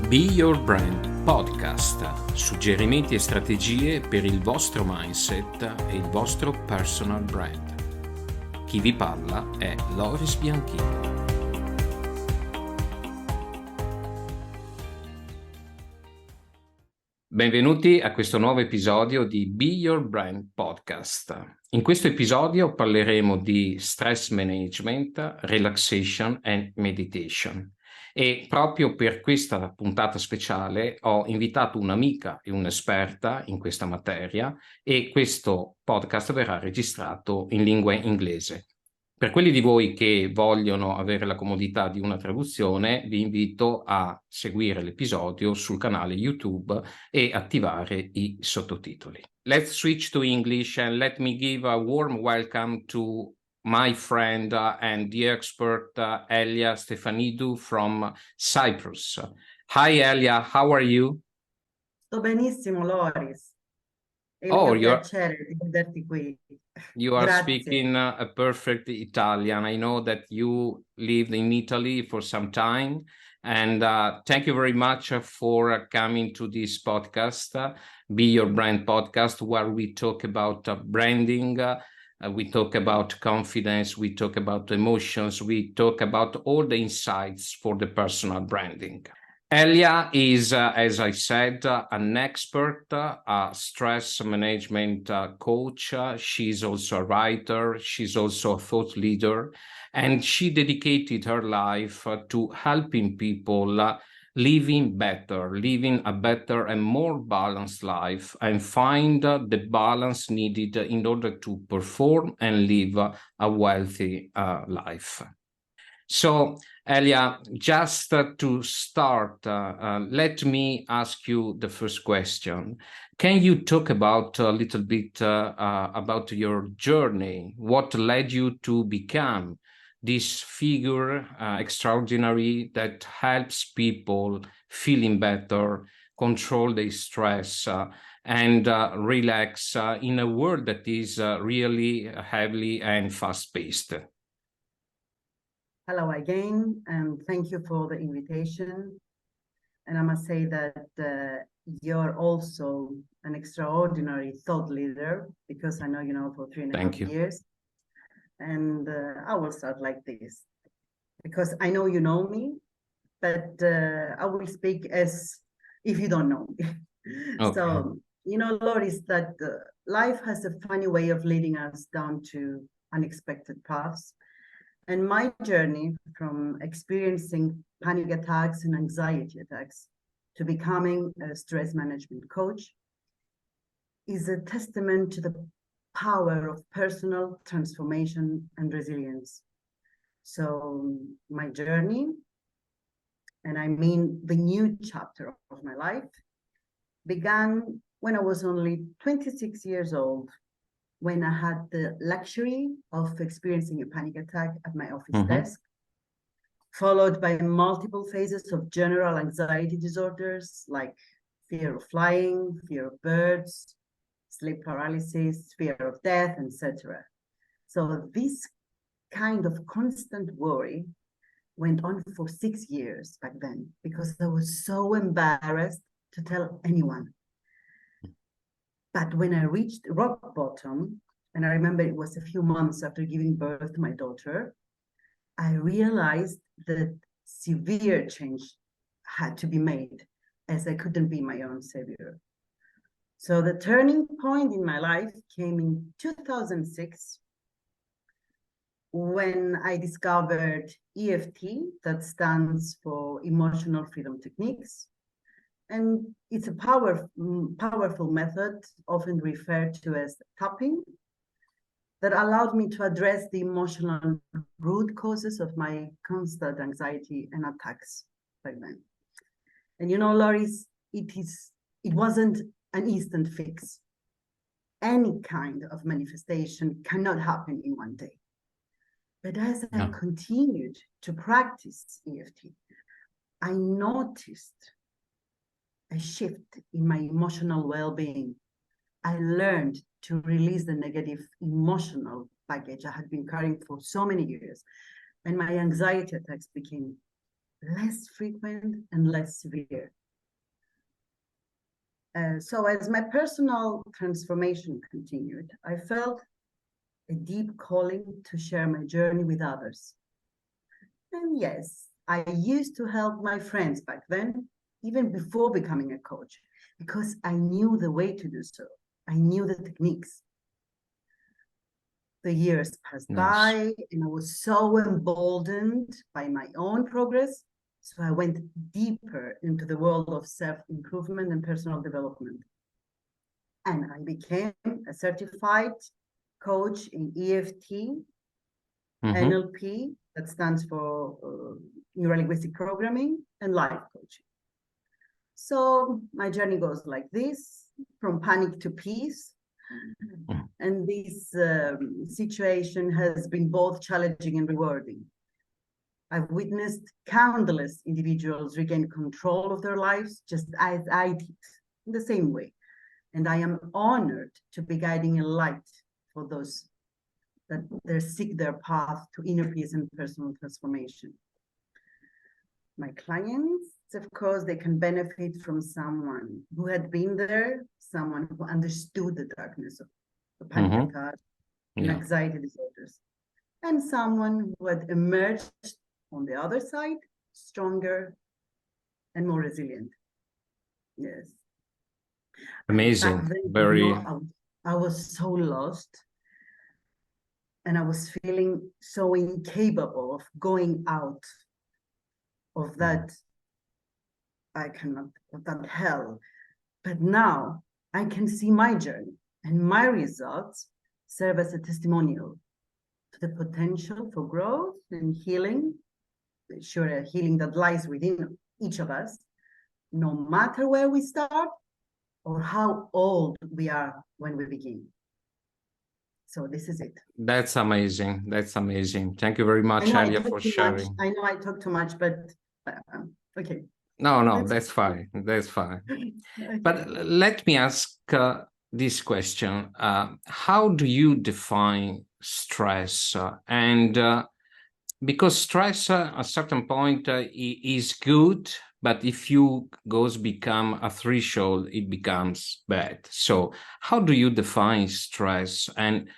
Be Your Brand Podcast, suggerimenti e strategie per il vostro mindset e il vostro personal brand. Chi vi parla è Loris Bianchini. Benvenuti a questo nuovo episodio di Be Your Brand Podcast. In questo episodio parleremo di stress management, relaxation and meditation. E proprio per questa puntata speciale ho invitato un'amica e un'esperta in questa materia e questo podcast verrà registrato in lingua inglese. Per quelli di voi che vogliono avere la comodità di una traduzione, vi invito a seguire l'episodio sul canale YouTube e attivare i sottotitoli. Let's switch to English and let me give a warm welcome to my friend and dear expert Elia Stefanidou from Cyprus. Hi Elia, how are you? Sto benissimo, Loris. È il Oh, mio piacere di vederti qui. You are Grazie. speaking a perfect Italian. I know that you lived in Italy for some time, and thank you very much for coming to this podcast, Be Your Brand Podcast, where we talk about branding, we talk about confidence, we talk about emotions, we talk about all the insights for the personal branding. Elia is, as I said, an expert, a stress management coach. She's also a writer. She's also a thought leader. And she dedicated her life to helping people living a better and more balanced life and find the balance needed in order to perform and live a wealthy life. So, Elia, just to start, let me ask you the first question. Can you talk about a little bit about your journey? What led you to become this figure extraordinary that helps people feeling better, control their stress, and relax in a world that is really heavily and fast-paced? Hello again, and thank you for the invitation. And I must say that you're also an extraordinary thought leader, because I know you know for 3.5 years. And I will start like this, because I know you know me, but I will speak as if you don't know me. Okay. So, you know, Loris, that life has a funny way of leading us down to unexpected paths. And my journey from experiencing panic attacks and anxiety attacks to becoming a stress management coach is a testament to the power of personal transformation and resilience. So my journey, and I mean the new chapter of my life, began when I was only 26 years old, when I had the luxury of experiencing a panic attack at my office desk, followed by multiple phases of general anxiety disorders like fear of flying, fear of birds, sleep paralysis, fear of death, etc. So this kind of constant worry went on for 6 years back then, because I was so embarrassed to tell anyone. But when I reached rock bottom, and I remember it was a few months after giving birth to my daughter, I realized that severe change had to be made, as I couldn't be my own savior. So the turning point in my life came in 2006, when I discovered EFT, that stands for Emotional Freedom Techniques. And it's a powerful method, often referred to as tapping, that allowed me to address the emotional root causes of my constant anxiety and attacks back then. And you know, Loris, it wasn't an instant fix. Any kind of manifestation cannot happen in one day. But as I continued to practice EFT, I noticed a shift in my emotional well-being. I learned to release the negative emotional baggage I had been carrying for so many years, and my anxiety attacks became less frequent and less severe. So as my personal transformation continued, I felt a deep calling to share my journey with others. And yes, I used to help my friends back then, even before becoming a coach, because I knew the way to do so. I knew the techniques. The years passed by, and I was so emboldened by my own progress. So I went deeper into the world of self-improvement and personal development. And I became a certified coach in EFT, NLP, that stands for Neuro-Linguistic Programming, and life coaching. So my journey goes like this, from panic to peace. And this situation has been both challenging and rewarding. I've witnessed countless individuals regain control of their lives just as I did, in the same way. And I am honored to be guiding a light for those that they seek their path to inner peace and personal transformation. My clients, of course, they can benefit from someone who had been there, someone who understood the darkness of the panic attack and anxiety disorders, and someone who had emerged on the other side stronger and more resilient. Yes. Amazing. Then, Very. I was so lost, and I was feeling so incapable of going out of that of that hell. But now I can see my journey, and my results serve as a testimonial to the potential for growth and healing. Sure, a healing that lies within each of us, no matter where we start or how old we are when we begin. So this is it. That's amazing. That's amazing. Thank you very much, Elia, for sharing. I know I talk too much, but okay. No, that's fine. That's fine. Okay. But let me ask this question. How do you define stress? Because stress at a certain point is good, but if you become a threshold, it becomes bad. So how do you define stress, and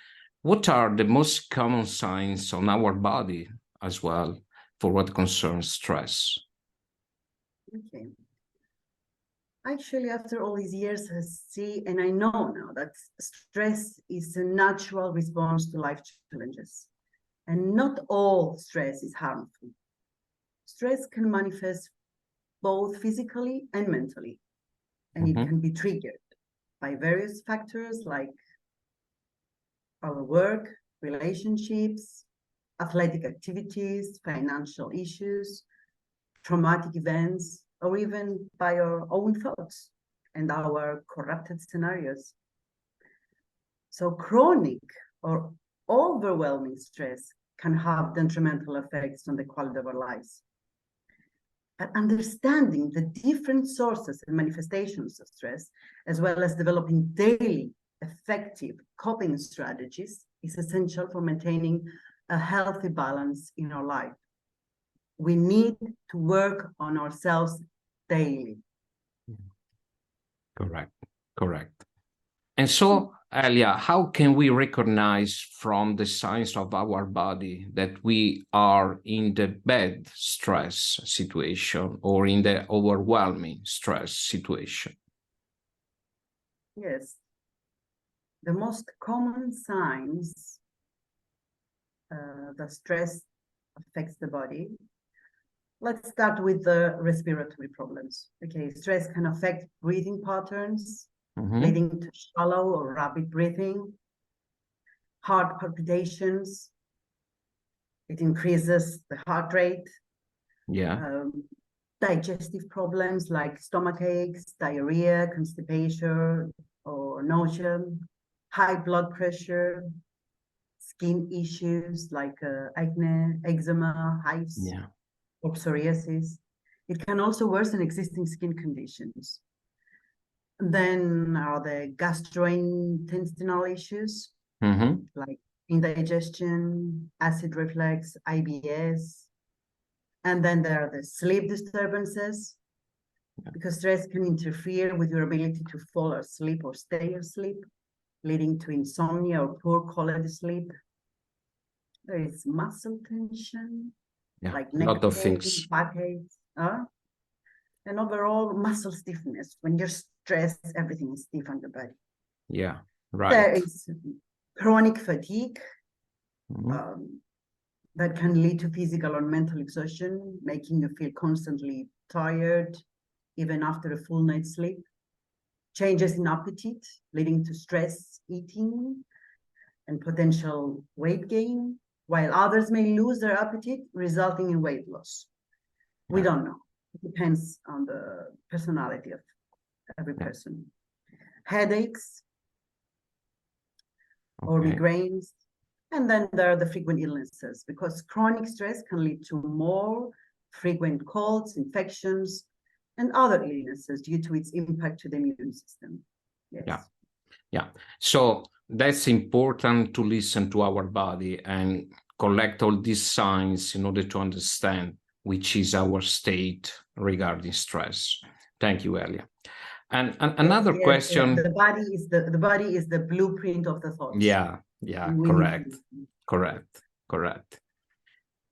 what are the most common signs on our body as well for what concerns stress? Okay. Actually, after all these years, I see and I know now that stress is a natural response to life challenges. And not all stress is harmful. Stress can manifest both physically and mentally, and it can be triggered by various factors like our work, relationships, athletic activities, financial issues, traumatic events, or even by our own thoughts and our corrupted scenarios. So chronic or overwhelming stress can have detrimental effects on the quality of our lives. But understanding the different sources and manifestations of stress, as well as developing daily effective coping strategies, is essential for maintaining a healthy balance in our life. We need to work on ourselves daily. Correct. And so, Elia, how can we recognize from the signs of our body that we are in the bad stress situation or in the overwhelming stress situation? Yes. The most common signs that stress affects the body. Let's start with the respiratory problems. Okay, stress can affect breathing patterns, leading to shallow or rapid breathing, heart palpitations. It increases the heart rate. Digestive problems like stomach aches, diarrhea, constipation, or nausea, high blood pressure, skin issues like acne, eczema, hives, or psoriasis. It can also worsen existing skin conditions. Then are the gastrointestinal issues, like indigestion, acid reflux, IBS. And then there are the sleep disturbances, because stress can interfere with your ability to fall asleep or stay asleep, leading to insomnia or poor quality sleep. There is muscle tension, like a neck lot of pain, things. backaches, and overall muscle stiffness. When you're stressed, everything is stiff on the body. Yeah, There right. is chronic fatigue Mhm. that can lead to physical or mental exhaustion, making you feel constantly tired, even after a full night's sleep. Changes in appetite, leading to stress eating and potential weight gain, while others may lose their appetite, resulting in weight loss. We Yeah. don't know. It depends on the personality of every Yeah. person. Headaches or Okay. migraines. And then there are the frequent illnesses, because chronic stress can lead to more frequent colds, infections, and other illnesses due to its impact to the immune system. Yes. Yeah. Yeah. So that's important to listen to our body and collect all these signs in order to understand which is our state regarding stress. Thank you, Elia. And another Yes, question. the body is the blueprint of the thoughts. Yeah, correct, correct.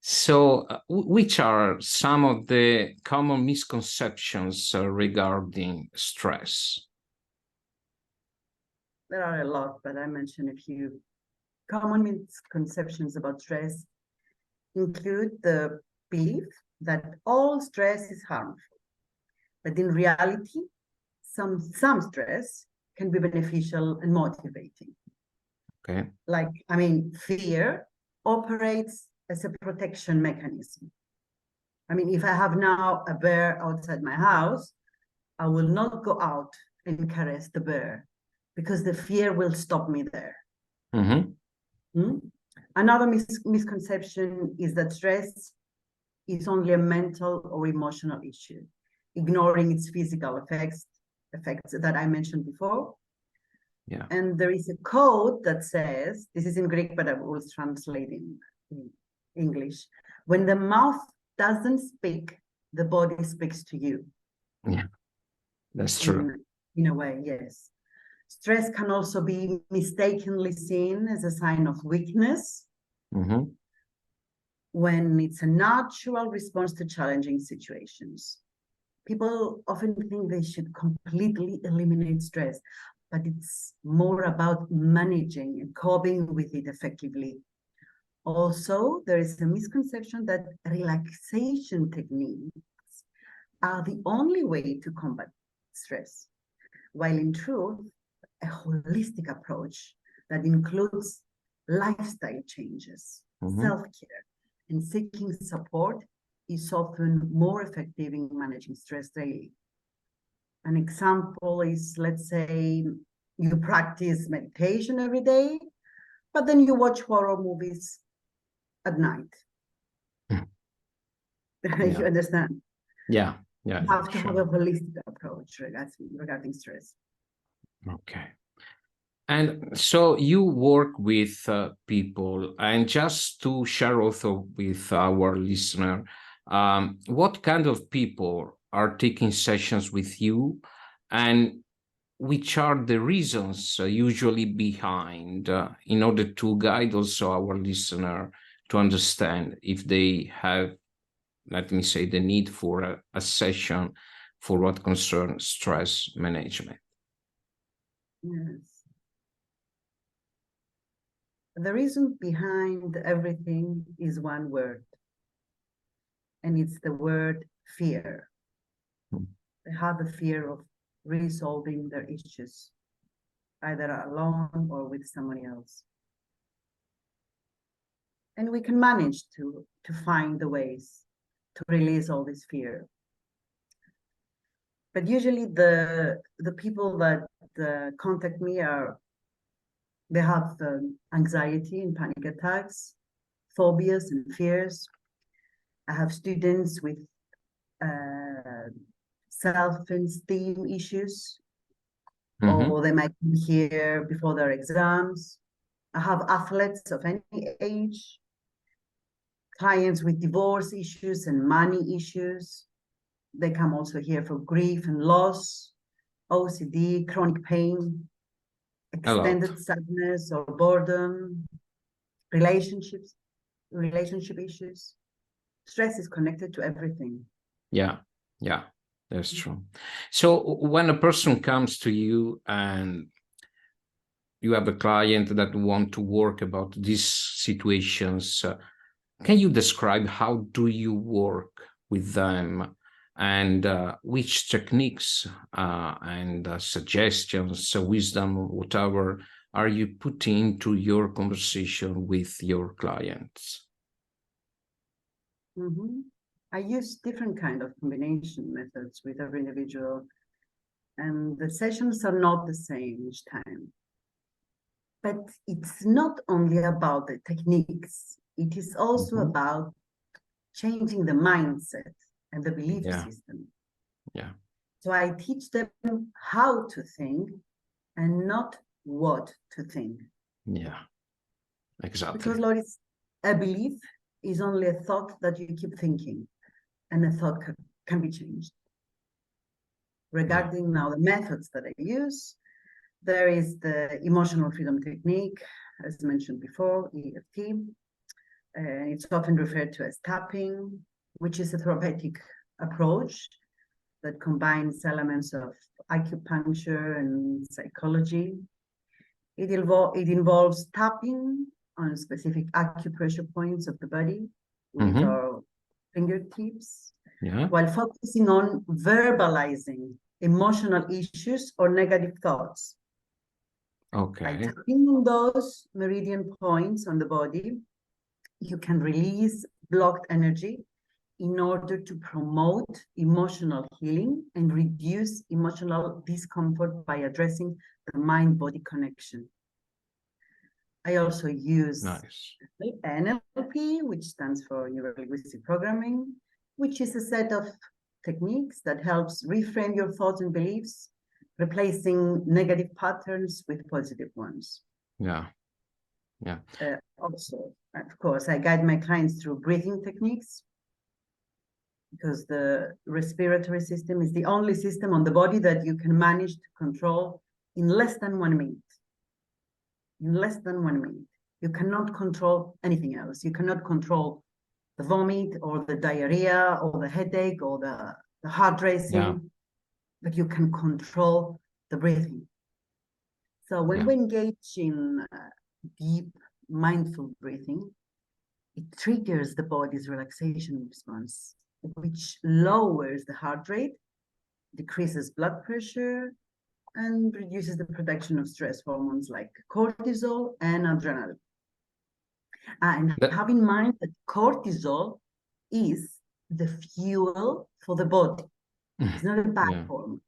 So, which are some of the common misconceptions regarding stress? There are a lot, but I mentioned a few. Common misconceptions about stress include the belief that all stress is harmful, but in reality, some stress can be beneficial and motivating. Okay. Like, fear operates as a protection mechanism. If I have now a bear outside my house, I will not go out and caress the bear because the fear will stop me there. Mm-hmm. Another misconception is that stress is only a mental or emotional issue, ignoring its physical effects that I mentioned before. Yeah. And there is a quote that says, this is in Greek, but I will translate in English. When the mouth doesn't speak, the body speaks to you. Yeah, that's true. In a way, yes. Stress can also be mistakenly seen as a sign of weakness, when it's a natural response to challenging situations. People often think they should completely eliminate stress, but it's more about managing and coping with it effectively. Also, there is a misconception that relaxation techniques are the only way to combat stress, while in truth, a holistic approach that includes lifestyle changes, self-care, and seeking support is often more effective in managing stress daily. An example is, let's say, you practice meditation every day, but then you watch horror movies at night. You understand? Yeah. You have to have a holistic approach regarding stress. Okay. And so you work with people, and just to share also with our listener, what kind of people are taking sessions with you, and which are the reasons usually behind, in order to guide also our listener to understand if they have, let me say, the need for a session for what concerns stress management. Yes. The reason behind everything is one word, and it's the word fear. They have a fear of resolving their issues, either alone or with someone else. And we can manage to find the ways to release all this fear. But usually the people that contact me they have anxiety and panic attacks, phobias and fears. I have students with self-esteem issues, or they might be here before their exams. I have athletes of any age, clients with divorce issues and money issues, They come also here for grief and loss, OCD, chronic pain, extended sadness or boredom, relationship issues. Stress is connected to everything. Yeah, that's true. So when a person comes to you and you have a client that want to work about these situations, can you describe how do you work with them, and which techniques and suggestions, wisdom, whatever, are you putting into your conversation with your clients? I use different kind of combination methods with every individual, and the sessions are not the same each time. But it's not only about the techniques, it is also about changing the mindset and the belief system. Yeah. So I teach them how to think and not what to think. Yeah, exactly. Because, Loris, a belief is only a thought that you keep thinking, and a thought can be changed. Regarding now the methods that I use, there is the emotional freedom technique, as mentioned before, EFT. It's often referred to as tapping, which is a therapeutic approach that combines elements of acupuncture and psychology. It involves tapping on specific acupressure points of the body with our fingertips, while focusing on verbalizing emotional issues or negative thoughts. By tapping on those meridian points on the body, you can release blocked energy in order to promote emotional healing and reduce emotional discomfort by addressing the mind-body connection. I also use NLP, which stands for Neuro-Linguistic Programming, which is a set of techniques that helps reframe your thoughts and beliefs, replacing negative patterns with positive ones. Also, of course, I guide my clients through breathing techniques, because the respiratory system is the only system on the body that you can manage to control in less than 1 minute. In less than 1 minute. You cannot control anything else. You cannot control the vomit or the diarrhea or the headache or the heart racing, but you can control the breathing. So when we engage in deep mindful breathing, it triggers the body's relaxation response, which lowers the heart rate, decreases blood pressure, and reduces the production of stress hormones like cortisol and adrenaline. And have in mind that cortisol is the fuel for the body. It's not a bad hormone.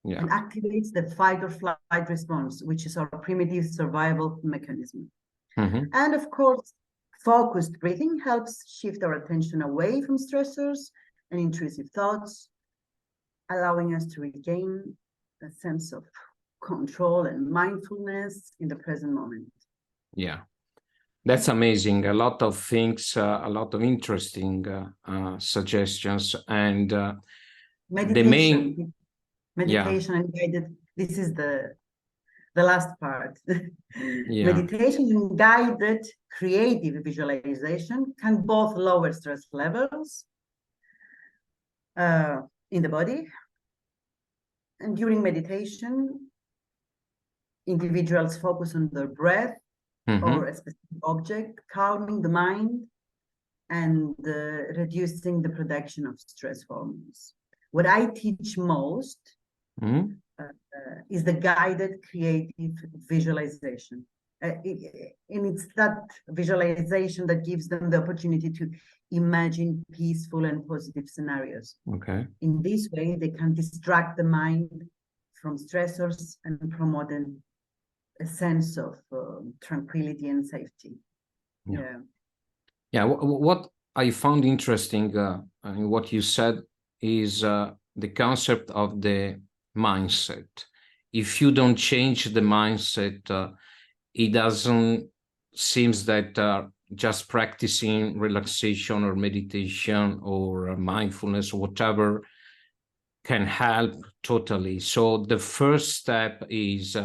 And activates the fight or flight response, which is our primitive survival mechanism. And of course, focused breathing helps shift our attention away from stressors and intrusive thoughts, allowing us to regain a sense of control and mindfulness in the present moment. That's amazing. A lot of things, a lot of interesting suggestions, and meditation and guided. This is the last part. Meditation and guided creative visualization can both lower stress levels in the body. And during meditation, individuals focus on their breath or a specific object, calming the mind and reducing the production of stress hormones. What I teach most is the guided creative visualization. And it's that visualization that gives them the opportunity to imagine peaceful and positive scenarios. In this way, they can distract the mind from stressors and promote a sense of tranquility and safety. What I found interesting in what you said is the concept of the mindset. If you don't change the mindset, it doesn't seems that just practicing relaxation or meditation or mindfulness or whatever can help totally. So the first step is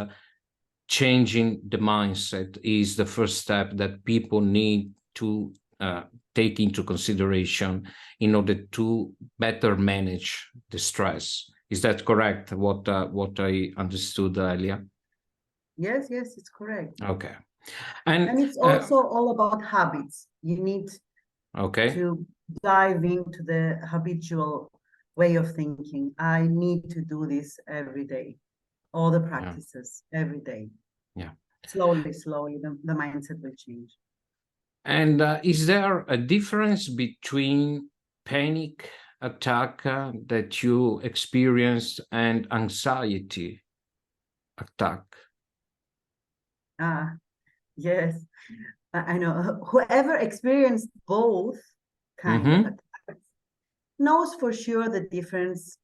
changing the mindset is the first step that people need to take into consideration in order to better manage the stress. Is that correct? What I understood earlier? Yes, it's correct. Okay. And it's also all about habits. You need to dive into the habitual way of thinking. I need to do this every day. All the practices every day. Yeah. Slowly, the mindset will change. And is there a difference between panic attack that you experienced and anxiety attack? Yes, I know. Whoever experienced both kinds of attacks knows for sure the difference,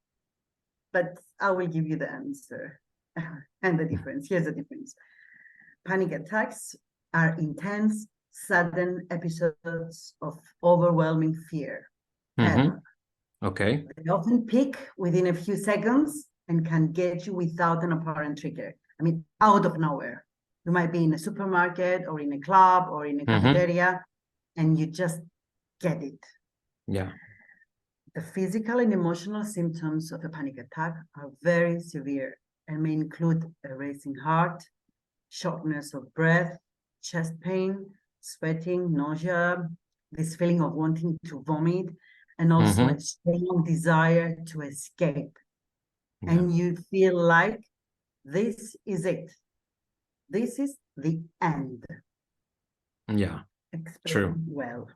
but I will give you the answer and the difference. Here's the difference. Panic attacks are intense, sudden episodes of overwhelming fear. Okay. They often peak within a few seconds and can get you without an apparent trigger. I mean, out of nowhere. You might be in a supermarket or in a club or in a cafeteria, and you just get it. Yeah. The physical and emotional symptoms of a panic attack are very severe and may include a racing heart, shortness of breath, chest pain, sweating, nausea, this feeling of wanting to vomit, and also a strong desire to escape. Yeah. And you feel like this is it. This is the end. Yeah. True. Well.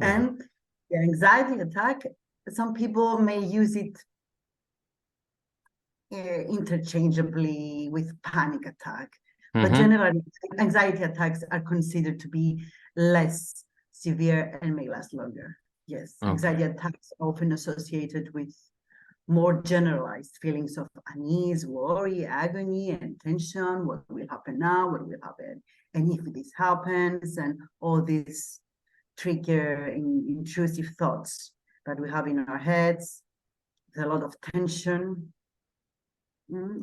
And the anxiety attack, some people may use it interchangeably with panic attack. But generally, anxiety attacks are considered to be less severe and may last longer. Yes, anxiety attacks are often associated with more generalized feelings of unease, worry, agony, and tension. What will happen now? What will happen? And if this happens, and all these trigger intrusive thoughts that we have in our heads, there's a lot of tension.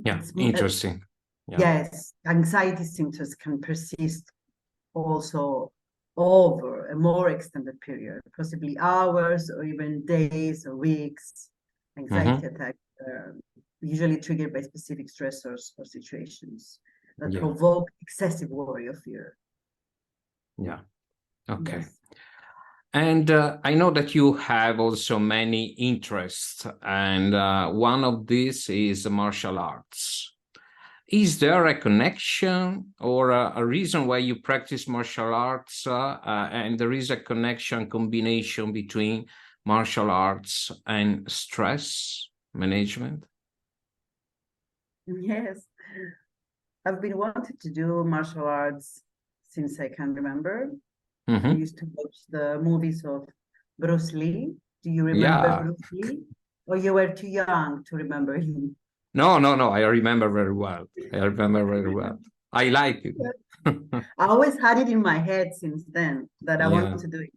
Yeah, interesting. Yeah. Yes, anxiety symptoms can persist also over a more extended period, possibly hours or even days or weeks. Anxiety attacks are usually triggered by specific stressors or situations that provoke excessive worry or fear. Yeah. Okay. Yes. And I know that you have also many interests, and one of these is martial arts. Is there a connection or a reason why you practice martial arts and there is a combination between martial arts and stress management? Yes, I've been wanting to do martial arts since I can remember. I used to watch the movies of Bruce Lee. Do you remember Bruce Lee? Or you were too young to remember him? No. I remember very well. I like it. I always had it in my head since then that I wanted to do it.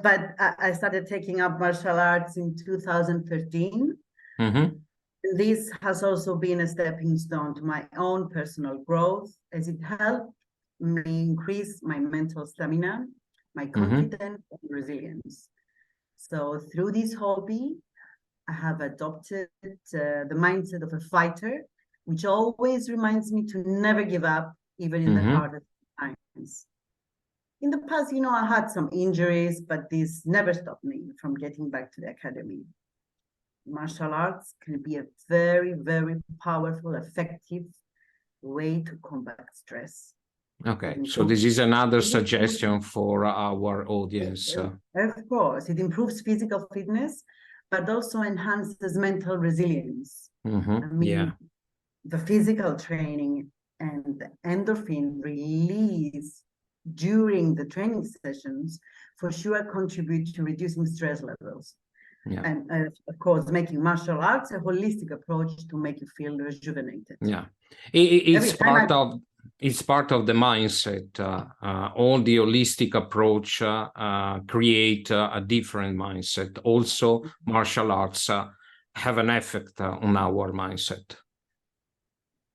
But I started taking up martial arts in 2013. This has also been a stepping stone to my own personal growth, as it helped me increase my mental stamina, my confidence, and resilience. So through this hobby, I have adopted the mindset of a fighter, which always reminds me to never give up, even in the hardest times. In the past, I had some injuries, but this never stopped me from getting back to the academy. Martial arts can be a very, very powerful, effective way to combat stress. Okay, so this is another suggestion for our audience. Of course, it improves physical fitness, but also enhances mental resilience. The physical training and the endorphin release during the training sessions for sure contribute to reducing stress levels. And of course, making martial arts a holistic approach to make you feel rejuvenated. Yeah, it's part of the mindset. All the holistic approach create a different mindset. Also, martial arts have an effect on our mindset.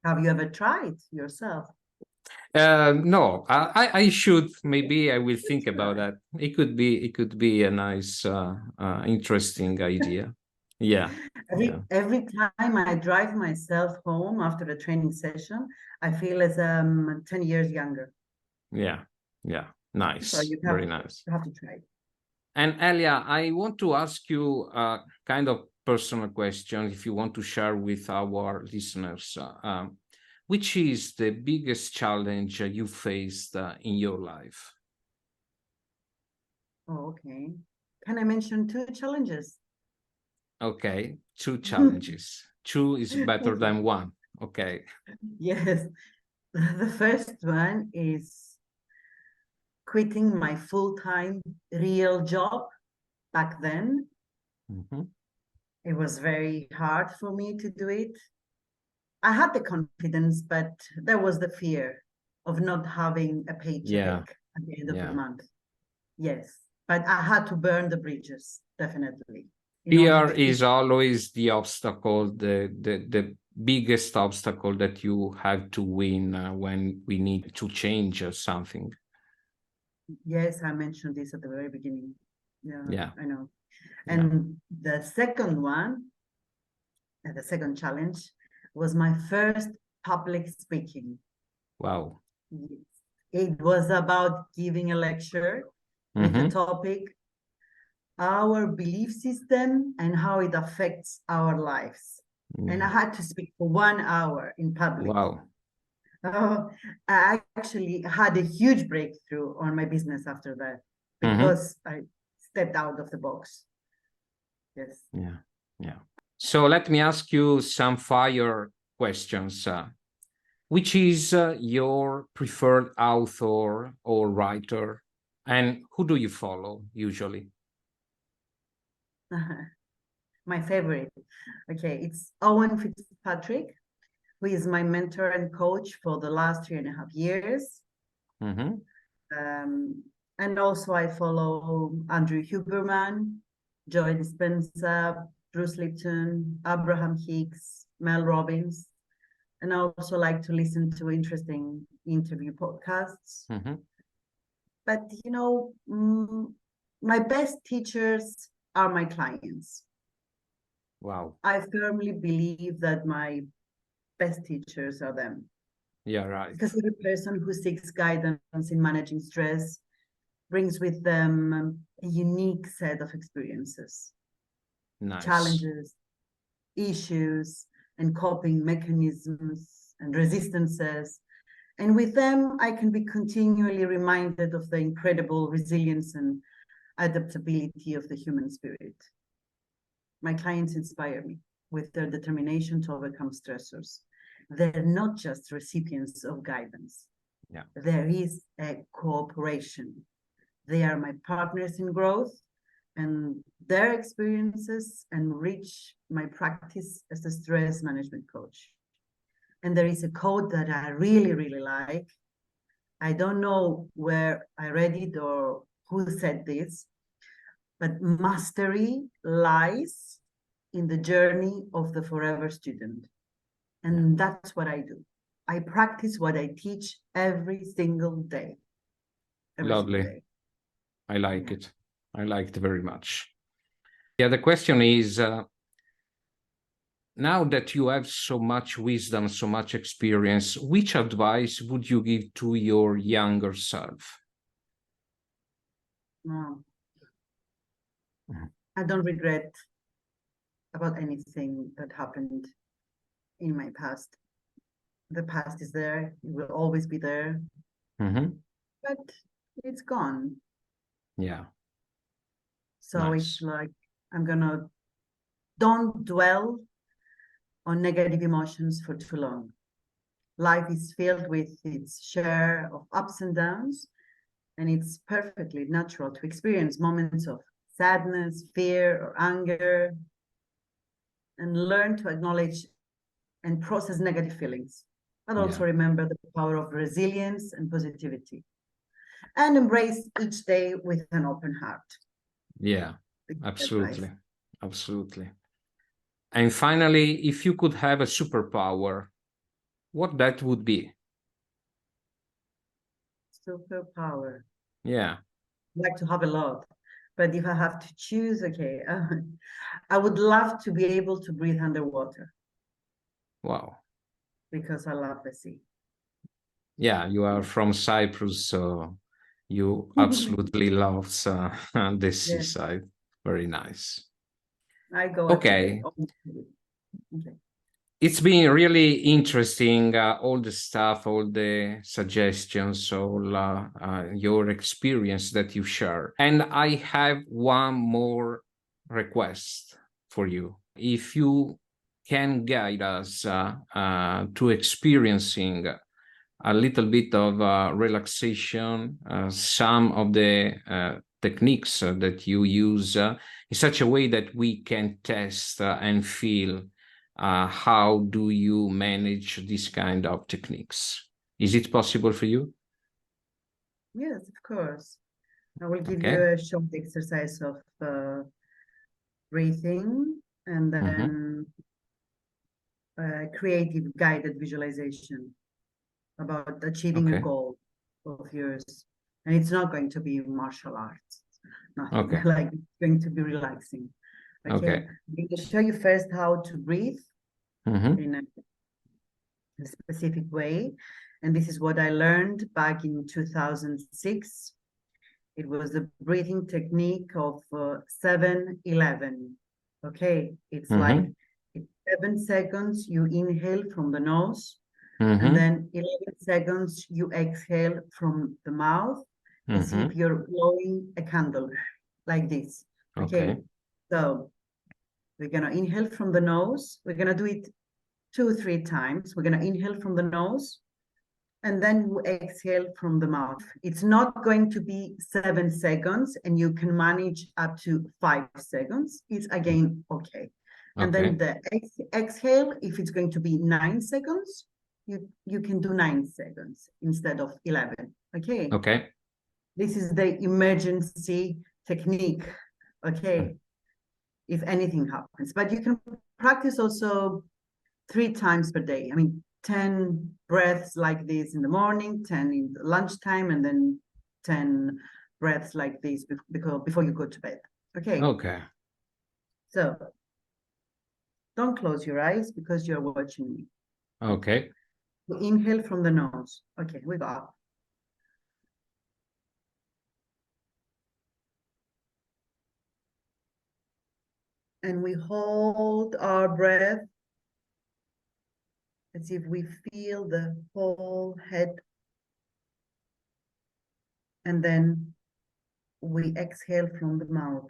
Have you ever tried yourself? No, I should. Maybe I will think about that. It could be a nice, interesting idea. Yeah. Every time I drive myself home after a training session, I feel as 10 years younger. Yeah. Nice. So Very nice. You have to try. And Elia, I want to ask you a kind of personal question, if you want to share with our listeners. Which is the biggest challenge you faced in your life? Oh, okay. Can I mention 2 challenges? Okay, 2 challenges. 2 is better than 1. Okay. Yes. The first one is quitting my full-time real job back then. It was very hard for me to do it. I had the confidence, but there was the fear of not having a paycheck at the end of the month. Yes, but I had to burn the bridges, definitely. Fear is always the obstacle, the biggest obstacle that you have to win when we need to change something. Yes, I mentioned this at the very beginning. Yeah. I know. And the second one, the second challenge, was my first public speaking. Wow. It was about giving a lecture with the topic, our belief system and how it affects our lives. And I had to speak for 1 hour in public. Wow. I actually had a huge breakthrough on my business after that because I stepped out of the box. Yes. Yeah. So let me ask you some fire questions. Which is your preferred author or writer, and who do you follow usually? My favorite. Okay, it's Owen Fitzpatrick, who is my mentor and coach for the last 3.5 years. And also I follow Andrew Huberman, Joy Dispenza, Bruce Lipton, Abraham Hicks, Mel Robbins. And I also like to listen to interesting interview podcasts. But, my best teachers are my clients. Wow. I firmly believe that my best teachers are them. Yeah, right. Because every person who seeks guidance in managing stress brings with them a unique set of experiences, challenges, issues, and coping mechanisms and resistances. And with them, I can be continually reminded of the incredible resilience and adaptability of the human spirit. My clients inspire me with their determination to overcome stressors. They're not just recipients of guidance. There is a cooperation. They are my partners in growth, and their experiences enrich my practice as a stress management coach. And there is a quote that I really, really like. I don't know where I read it or who said this, but mastery lies in the journey of the forever student. And that's what I do. I practice what I teach every single day. Lovely. I like it. I liked it very much. Yeah, the question is, now that you have so much wisdom, so much experience, which advice would you give to your younger self? I don't regret about anything that happened in my past. The past is there, it will always be there, but it's gone. Yeah. So it's like, don't dwell on negative emotions for too long. Life is filled with its share of ups and downs, and it's perfectly natural to experience moments of sadness, fear, or anger, and learn to acknowledge and process negative feelings, but also remember the power of resilience and positivity, and embrace each day with an open heart. Yeah, absolutely. Absolutely. And finally, if you could have a superpower, what that would be? Superpower. Yeah. I'd like to have a lot, but if I have to choose, okay, I would love to be able to breathe underwater. Wow. Because I love the sea. Yeah, you are from Cyprus, so you absolutely love the Yeah, seaside. Very nice. I go every day. Okay. Okay. It's been really interesting, all the stuff, all the suggestions, all your experience that you share. And I have one more request for you. If you can guide us to experiencing a little bit of relaxation, some of the techniques that you use in such a way that we can test and feel how do you manage this kind of techniques. Is it possible for you? Yes, of course. I will give you Okay. a short exercise of breathing and then creative guided visualization about achieving a Okay. goal of yours. And it's not going to be martial arts, nothing Okay. like it's going to be relaxing. Okay. Okay. I'm going to show you first how to breathe in a specific way. And this is what I learned back in 2006. It was the breathing technique of 7-11. Okay, it's like 7 seconds you inhale from the nose, and then 11 seconds you exhale from the mouth as if you're blowing a candle like this. Okay, so we're gonna inhale from the nose. We're gonna do it 2-3 times. We're gonna inhale from the nose, and then you exhale from the mouth. It's not going to be 7 seconds, and you can manage up to 5 seconds. It's again okay. And then the exhale, if it's going to be 9 seconds, you can do 9 seconds instead of 11. Okay. Okay. This is the emergency technique. Okay. If anything happens, but you can practice also 3 times per day. I mean, 10 breaths like this in the morning, 10 in the lunchtime, and then 10 breaths like this before you go to bed. Okay. Okay. So don't close your eyes because you're watching me. Okay. We inhale from the nose. Okay, we go up. And we hold our breath as if we feel the whole head. And then we exhale from the mouth.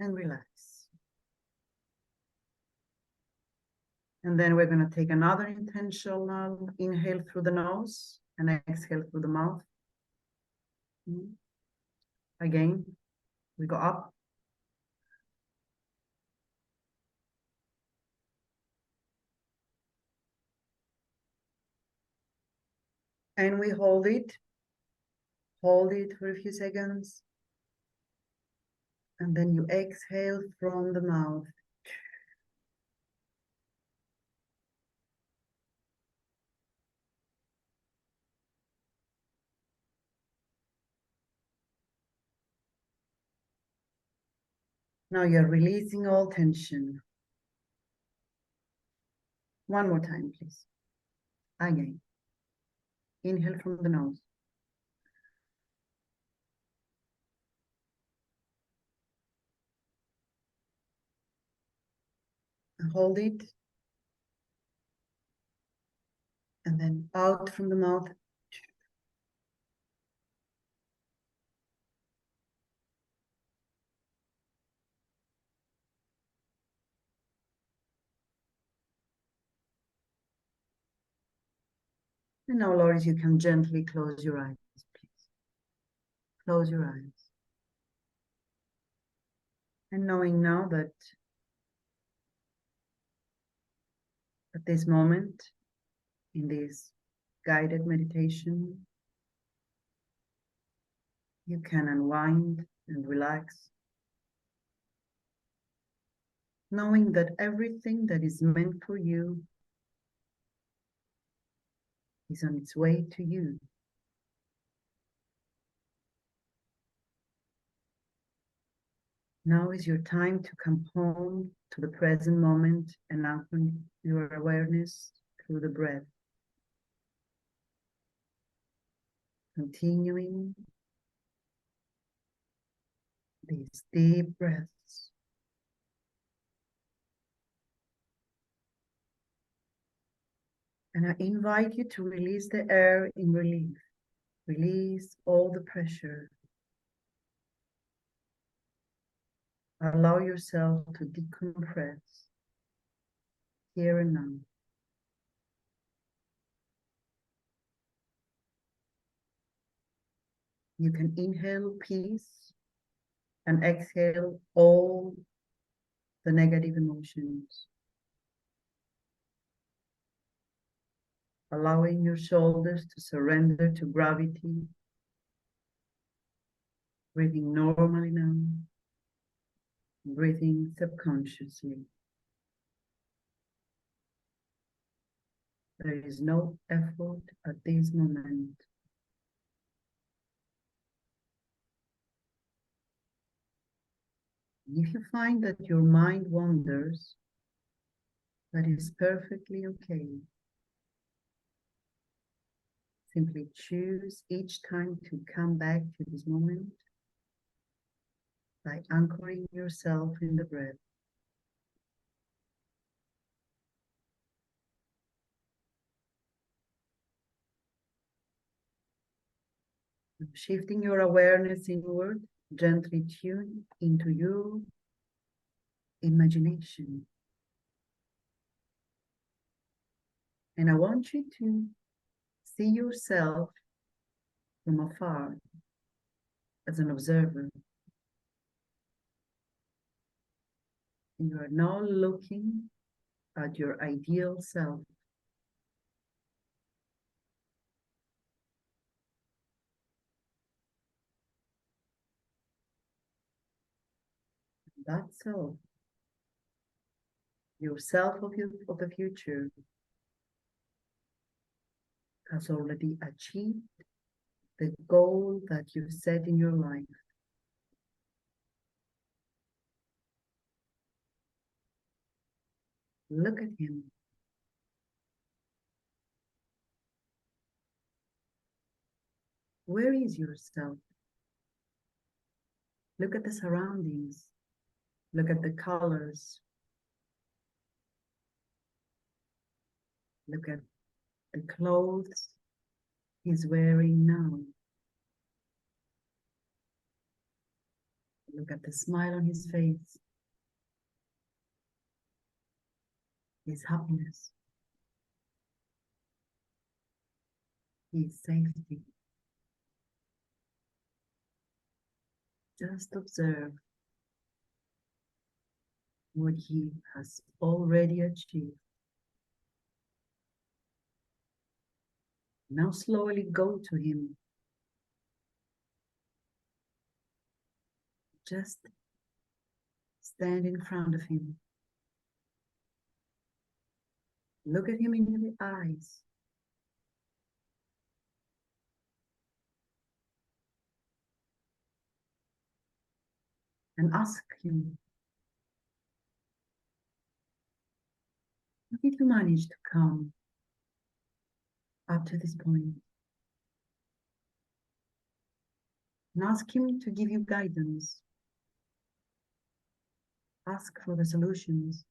And relax. And then we're going to take another intentional inhale through the nose and exhale through the mouth. Again, we go up. And we hold it. Hold it for a few seconds. And then you exhale from the mouth. Now you're releasing all tension. One more time, please. Again. Inhale from the nose. Hold it. And then out from the mouth. And now, Loris, you can gently close your eyes, please. Close your eyes. And knowing now that at this moment, in this guided meditation, you can unwind and relax, knowing that everything that is meant for you is on its way to you. Now is your time to come home to the present moment and open your awareness through the breath. Continuing these deep breaths. And I invite you to release the air in relief. Release all the pressure. Allow yourself to decompress here and now. You can inhale peace and exhale all the negative emotions. Allowing your shoulders to surrender to gravity. Breathing normally now. Breathing subconsciously. There is no effort at this moment. If you find that your mind wanders, that is perfectly okay. Simply choose each time to come back to this moment by anchoring yourself in the breath. Shifting your awareness inward, gently tune into your imagination. And I want you to see yourself from afar as an observer. You are now looking at your ideal self. That self, yourself of the future, has already achieved the goal that you set in your life. Look at him. Where is yourself? Look at the surroundings. Look at the colors. Look at the clothes he's wearing now. Look at the smile on his face. His happiness. His safety. Just observe what he has already achieved. Now slowly go to him. Just stand in front of him. Look at him in the eyes. And ask him, how did you manage to come up to this point? And ask him to give you guidance. Ask for the solutions.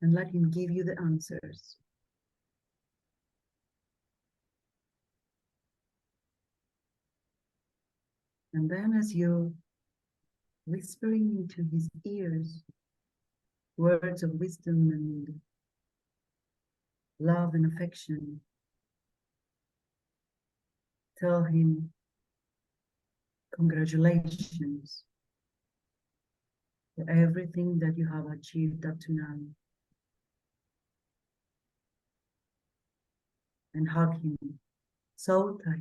And let him give you the answers. And then as you're whispering into his ears words of wisdom and love and affection, tell him, congratulations. for everything that you have achieved up to now. And hug him so tight.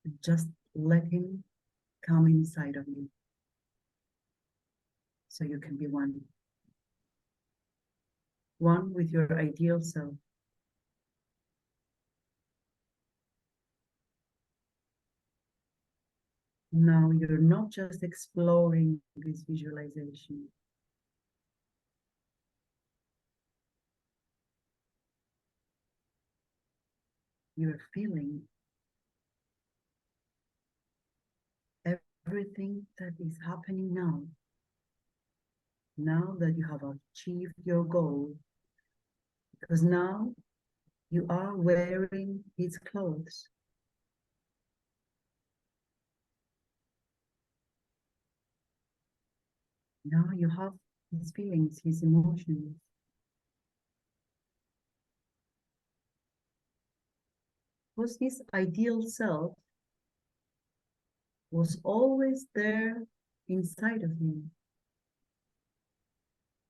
And just let him come inside of you so you can be one. One with your ideal self. Now you're not just exploring this visualization. You're feeling everything that is happening now. Now that you have achieved your goal, because now you are wearing his clothes. Now you have his feelings, his emotions. Because this ideal self was always there inside of him.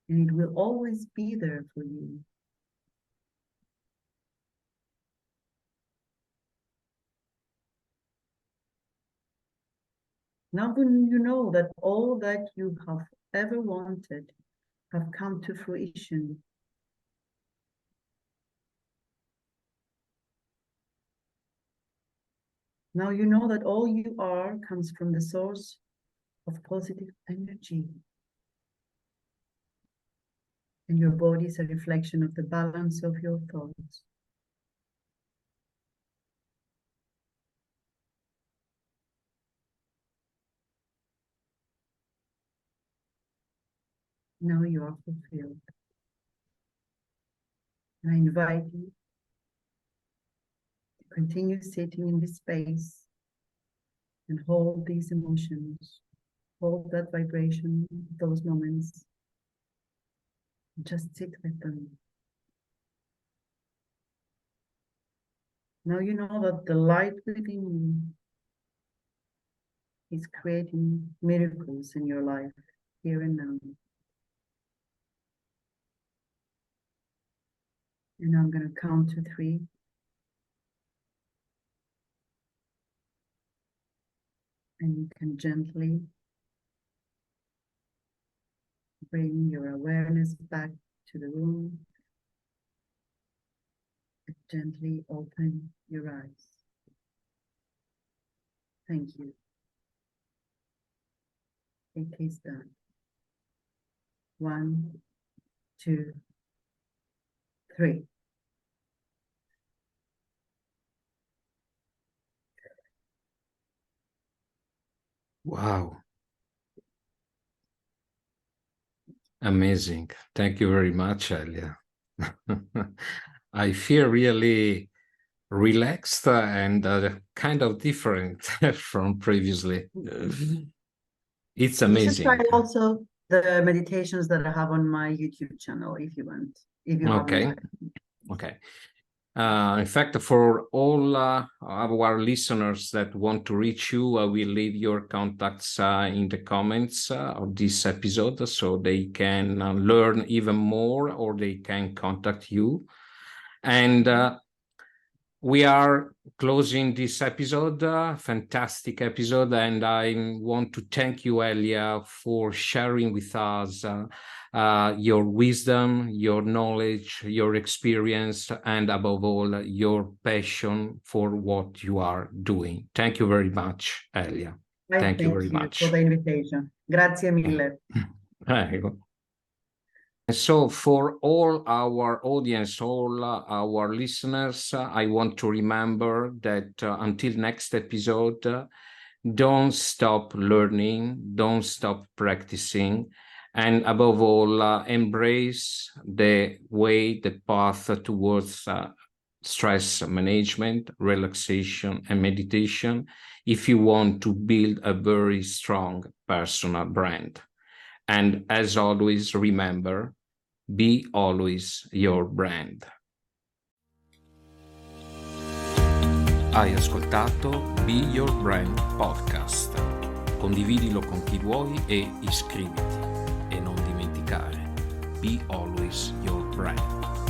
And it will always be there for you. Now when you know that all that you have ever wanted have come to fruition, now you know that all you are comes from the source of positive energy. And your body is a reflection of the balance of your thoughts. Now you are fulfilled. And I invite you to continue sitting in this space and hold these emotions, hold that vibration, those moments. Just sit with them. Now you know that the light within you is creating miracles in your life, here and now. And I'm going to count to 3. And you can gently bring your awareness back to the room. And gently open your eyes. Thank you. It is done. 1, 2, 3. Wow. Amazing. Thank you very much, Elia. I feel really relaxed and kind of different from previously. It's amazing. You should try also the meditations that I have on my YouTube channel if you want. If you okay. Okay. In fact, for all our listeners that want to reach you, I will leave your contacts in the comments of this episode so they can learn even more or they can contact you. And we are closing this episode, fantastic episode, and I want to thank you, Elia, for sharing with us your wisdom, your knowledge, your experience, and above all, your passion for what you are doing. Thank you very much, Elia. Thank you very much for the invitation. Grazie mille. So for all our audience, all our listeners, I want to remember that until next episode, don't stop learning, don't stop practicing, and above all, embrace the way, the path towards stress management, relaxation, and meditation if you want to build a very strong personal brand. And as always, remember, be always your brand. Hai ascoltato Be Your Brand Podcast. Condividilo con chi vuoi e iscriviti. E non dimenticare, be always your brand.